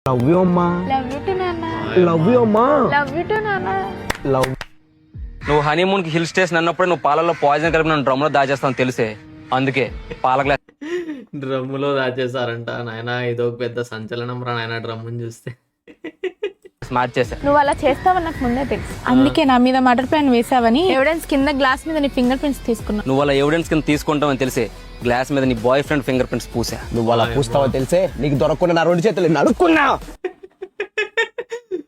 Love you అమ్మా. Love you to నాన్న. Love you అమ్మా. లవ్ యూ టు నాన్న. లవ్. నువ్వు హనీమూన్ కి హిల్ స్టేషన్ అన్నప్పుడు నువ్వు పాలలో పాయిజన్ కలిపి నన్ను డ్రమ్ లో దాచేస్తాను తెలిసే, అందుకే పాల గ్లాస్ డ్రమ్ములో దాచేసారంట నాయన. ఇదో పెద్ద సంచలనం రా నాయన డ్రమ్ముని చూస్తే. మార్చేసా. నువ్వు అలా చేస్తావని నాకు ముందే తెలుసు. అందుకే నా మీద మటర్ ప్లాన్ వేసావని ఎవిడెన్స్ కింద గ్లాస్ మీద నీ ఫింగర్ ప్రింట్స్ తీసుకున్నా. నువ్వు అలా ఎవిడెన్స్ కింద తీసుకుంటావని తెలిసే గ్లాస్ మీద నీ boy friend finger prints Pusa. నువ్వు అలా పూస్తావో తెలిసే నీకు దొరకకుండా నా 2 చేతులు నడుక్కున్నా.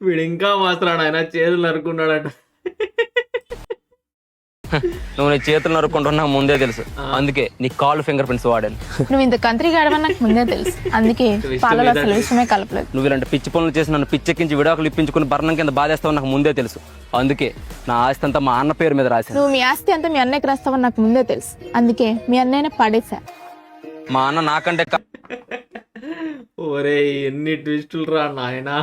వీడు ఇంకా మాత్రం ఆయన చేతులు నరుకున్నాడట. నువ్వు నీ చేతులు నరుక్కుంటున్నా నాకు ముందే తెలుసు, అందుకే నీ కాల్ ఫింగర్ ప్రింట్స్ వాడాను. నువ్వు ఇంత కంత్రి గాడవని నాకు ముందే తెలుసు, అందుకే పాలలో అసలు విషయమే కలపలేదు. నువ్వు ఇలాంటి పిచ్చి పనులు చేసి నన్ను పిచ్చెక్కించి విడాకులు ఇప్పించుకుని బర్ణం కింద బాధేస్తావు నాకు ముందే తెలుసు, అందుకే నా ఆస్తి అంతా మా అన్న పేరు మీద రాశాను. నువ్వు మీ ఆస్తి అంతా మీ అన్నయ్యకి రాస్తావని నాకు ముందే తెలుసు, అందుకే మీ అన్నయ్యనే పడేసా. మా అన్న నాకంటే ఒరే ఎన్ని ట్విస్టులు రా నాయనా.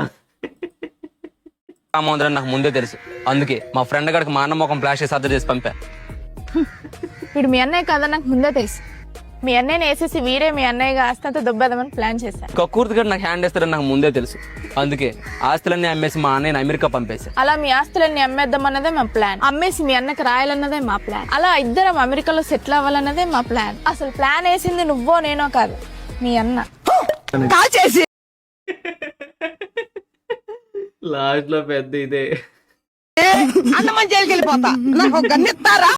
కామోదరని నాకు ముందే తెలుసు, అందుకే మా ఫ్రెండ్ గడికి మా అన్న ముఖం ఫ్లాష్ చేసి అద్దరు చేసి పంపా. వీడు మీ అన్నయ్య కాదని నాకు ముందే తెలుసు. మీ అన్నయ్యని వేసేసి వీడే మీ అన్నయ్యగా ఆస్తి అంతా దుబ్బేద్దామని ప్లాన్ చేశా. కక్కుర్తి గడు నాకు హ్యాండ్ వేస్తాడని నాకు ముందే తెలుసు, అందుకే ఆస్తులన్నీ అమ్మేసి మా అన్నయ్యని అమెరికా పంపేశా. అలా మీ ఆస్తులన్నీ అమ్మేద్దాం అన్నదే మా ప్లాన్. అమ్మేసి మీ అన్నకి రాయాలన్నదే మా ప్లాన్. అలా ఇద్దరం అమెరికాలో సెటిల్ అవ్వాలన్నదే మా ప్లాన్. అసలు ప్లాన్ వేసింది నువ్వో నేనో కాదు, మీ అన్న. లాస్ట్ లో పెద్ద ఇదే. అన్నమని జైలుకి వెళ్ళిపోతా, నాకు గన్నిస్తారా?